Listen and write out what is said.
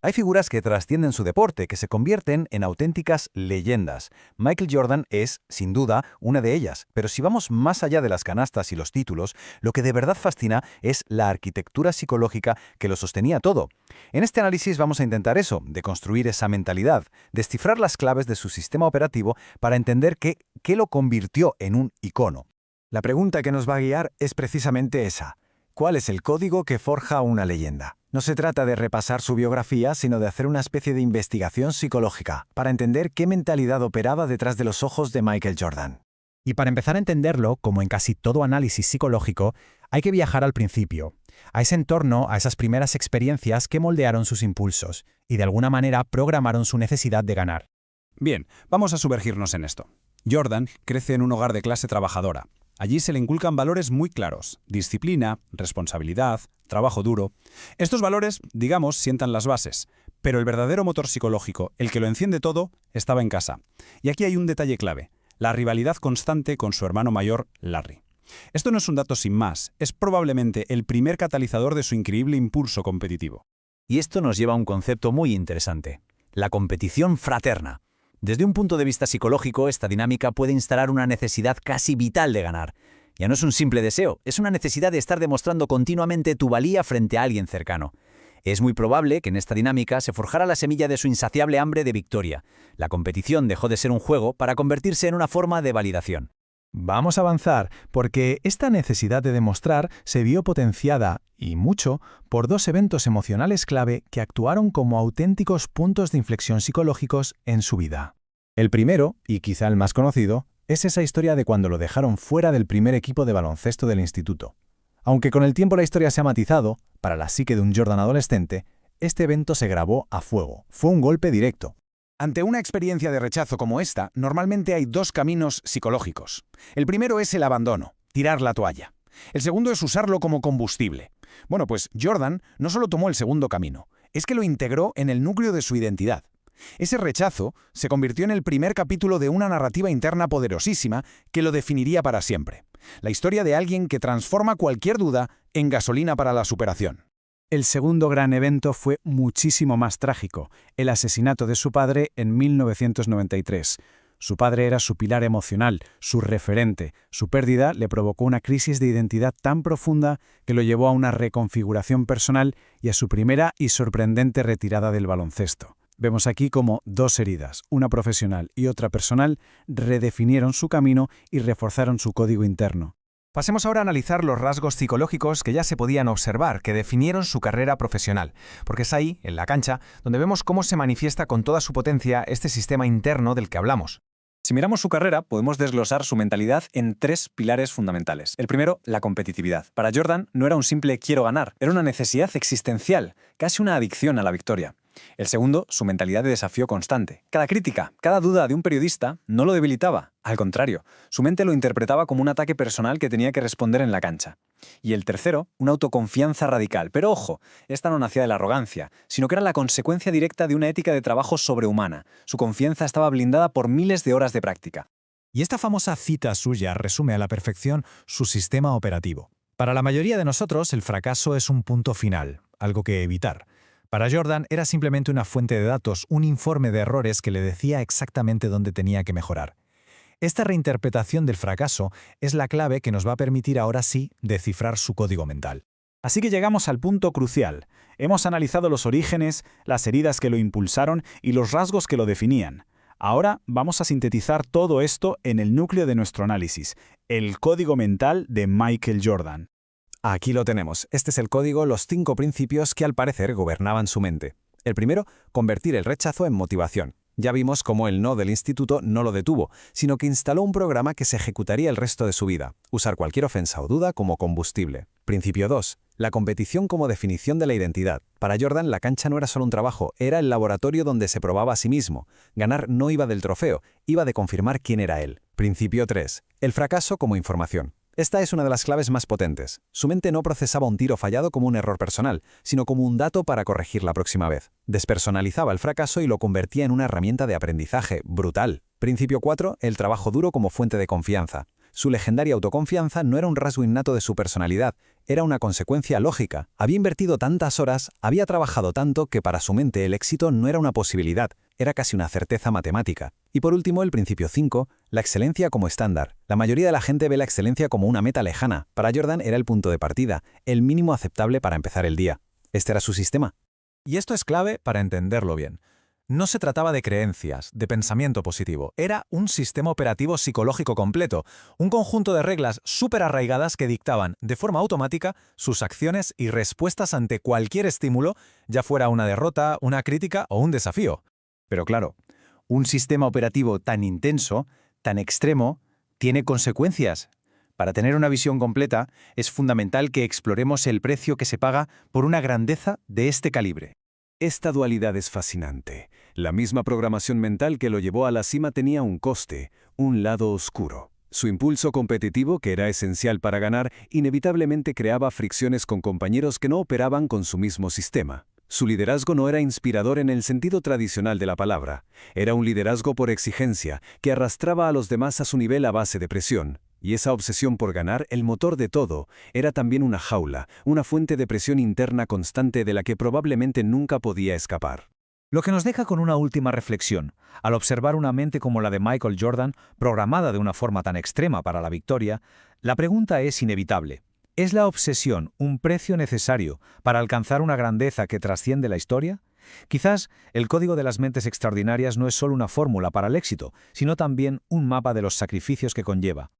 Hay figuras que trascienden su deporte, que se convierten en auténticas leyendas. Michael Jordan es, sin duda, una de ellas, pero si vamos más allá de las canastas y los títulos, lo que de verdad fascina es la arquitectura psicológica que lo sostenía todo. En este análisis vamos a intentar eso, de construir esa mentalidad, descifrar las claves de su sistema operativo para entender qué lo convirtió en un icono. La pregunta que nos va a guiar es precisamente esa. ¿Cuál es el código que forja una leyenda? No se trata de repasar su biografía, sino de hacer una especie de investigación psicológica para entender qué mentalidad operaba detrás de los ojos de Michael Jordan. Y para empezar a entenderlo, como en casi todo análisis psicológico, hay que viajar al principio, a ese entorno, a esas primeras experiencias que moldearon sus impulsos y de alguna manera programaron su necesidad de ganar. Bien, vamos a sumergirnos en esto. Jordan crece en un hogar de clase trabajadora. Allí se le inculcan valores muy claros: disciplina, responsabilidad, trabajo duro. Estos valores, digamos, sientan las bases, pero el verdadero motor psicológico, el que lo enciende todo, estaba en casa. Y aquí hay un detalle clave: la rivalidad constante con su hermano mayor, Larry. Esto no es un dato sin más, es probablemente el primer catalizador de su increíble impulso competitivo. Y esto nos lleva a un concepto muy interesante: la competición fraterna. Desde un punto de vista psicológico, esta dinámica puede instalar una necesidad casi vital de ganar. Ya no es un simple deseo, es una necesidad de estar demostrando continuamente tu valía frente a alguien cercano. Es muy probable que en esta dinámica se forjara la semilla de su insaciable hambre de victoria. La competición dejó de ser un juego para convertirse en una forma de validación. Vamos a avanzar, porque esta necesidad de demostrar se vio potenciada, y mucho, por dos eventos emocionales clave que actuaron como auténticos puntos de inflexión psicológicos en su vida. El primero, y quizá el más conocido, es esa historia de cuando lo dejaron fuera del primer equipo de baloncesto del instituto. Aunque con el tiempo la historia se ha matizado, para la psique de un Jordan adolescente, este evento se grabó a fuego. Fue un golpe directo. Ante una experiencia de rechazo como esta, normalmente hay dos caminos psicológicos. El primero es el abandono, tirar la toalla. El segundo es usarlo como combustible. Bueno, pues Jordan no solo tomó el segundo camino, es que lo integró en el núcleo de su identidad. Ese rechazo se convirtió en el primer capítulo de una narrativa interna poderosísima que lo definiría para siempre. La historia de alguien que transforma cualquier duda en gasolina para la superación. El segundo gran evento fue muchísimo más trágico: el asesinato de su padre en 1993. Su padre era su pilar emocional, su referente. Su pérdida le provocó una crisis de identidad tan profunda que lo llevó a una reconfiguración personal y a su primera y sorprendente retirada del baloncesto. Vemos aquí cómo dos heridas, una profesional y otra personal, redefinieron su camino y reforzaron su código interno. Pasemos ahora a analizar los rasgos psicológicos que ya se podían observar, que definieron su carrera profesional, porque es ahí, en la cancha, donde vemos cómo se manifiesta con toda su potencia este sistema interno del que hablamos. Si miramos su carrera, podemos desglosar su mentalidad en tres pilares fundamentales. El primero, la competitividad. Para Jordan no era un simple quiero ganar, era una necesidad existencial, casi una adicción a la victoria. El segundo, su mentalidad de desafío constante. Cada crítica, cada duda de un periodista no lo debilitaba. Al contrario, su mente lo interpretaba como un ataque personal que tenía que responder en la cancha. Y el tercero, una autoconfianza radical. Pero ojo, esta no nacía de la arrogancia, sino que era la consecuencia directa de una ética de trabajo sobrehumana. Su confianza estaba blindada por miles de horas de práctica. Y esta famosa cita suya resume a la perfección su sistema operativo. Para la mayoría de nosotros, el fracaso es un punto final, algo que evitar. Para Jordan era simplemente una fuente de datos, un informe de errores que le decía exactamente dónde tenía que mejorar. Esta reinterpretación del fracaso es la clave que nos va a permitir ahora sí descifrar su código mental. Así que llegamos al punto crucial. Hemos analizado los orígenes, las heridas que lo impulsaron y los rasgos que lo definían. Ahora vamos a sintetizar todo esto en el núcleo de nuestro análisis, el código mental de Michael Jordan. Aquí lo tenemos. Este es el código, los 5 principios que al parecer gobernaban su mente. El primero, convertir el rechazo en motivación. Ya vimos cómo el no del instituto no lo detuvo, sino que instaló un programa que se ejecutaría el resto de su vida. Usar cualquier ofensa o duda como combustible. Principio 2. La competición como definición de la identidad. Para Jordan, la cancha no era solo un trabajo, era el laboratorio donde se probaba a sí mismo. Ganar no iba del trofeo, iba de confirmar quién era él. Principio 3. El fracaso como información. Esta es una de las claves más potentes. Su mente no procesaba un tiro fallado como un error personal, sino como un dato para corregir la próxima vez. Despersonalizaba el fracaso y lo convertía en una herramienta de aprendizaje brutal. Principio 4. El trabajo duro como fuente de confianza. Su legendaria autoconfianza no era un rasgo innato de su personalidad, era una consecuencia lógica. Había invertido tantas horas, había trabajado tanto que para su mente el éxito no era una posibilidad, era casi una certeza matemática. Y por último, el principio 5, la excelencia como estándar. La mayoría de la gente ve la excelencia como una meta lejana. Para Jordan era el punto de partida, el mínimo aceptable para empezar el día. Este era su sistema. Y esto es clave para entenderlo bien. No se trataba de creencias, de pensamiento positivo. Era un sistema operativo psicológico completo, un conjunto de reglas súper arraigadas que dictaban, de forma automática, sus acciones y respuestas ante cualquier estímulo, ya fuera una derrota, una crítica o un desafío. Pero claro, un sistema operativo tan intenso, tan extremo, tiene consecuencias. Para tener una visión completa, es fundamental que exploremos el precio que se paga por una grandeza de este calibre. Esta dualidad es fascinante. La misma programación mental que lo llevó a la cima tenía un coste, un lado oscuro. Su impulso competitivo, que era esencial para ganar, inevitablemente creaba fricciones con compañeros que no operaban con su mismo sistema. Su liderazgo no era inspirador en el sentido tradicional de la palabra. Era un liderazgo por exigencia, que arrastraba a los demás a su nivel a base de presión. Y esa obsesión por ganar, el motor de todo, era también una jaula, una fuente de presión interna constante de la que probablemente nunca podía escapar. Lo que nos deja con una última reflexión. Al observar una mente como la de Michael Jordan, programada de una forma tan extrema para la victoria, la pregunta es inevitable. ¿Es la obsesión un precio necesario para alcanzar una grandeza que trasciende la historia? Quizás el código de las mentes extraordinarias no es solo una fórmula para el éxito, sino también un mapa de los sacrificios que conlleva.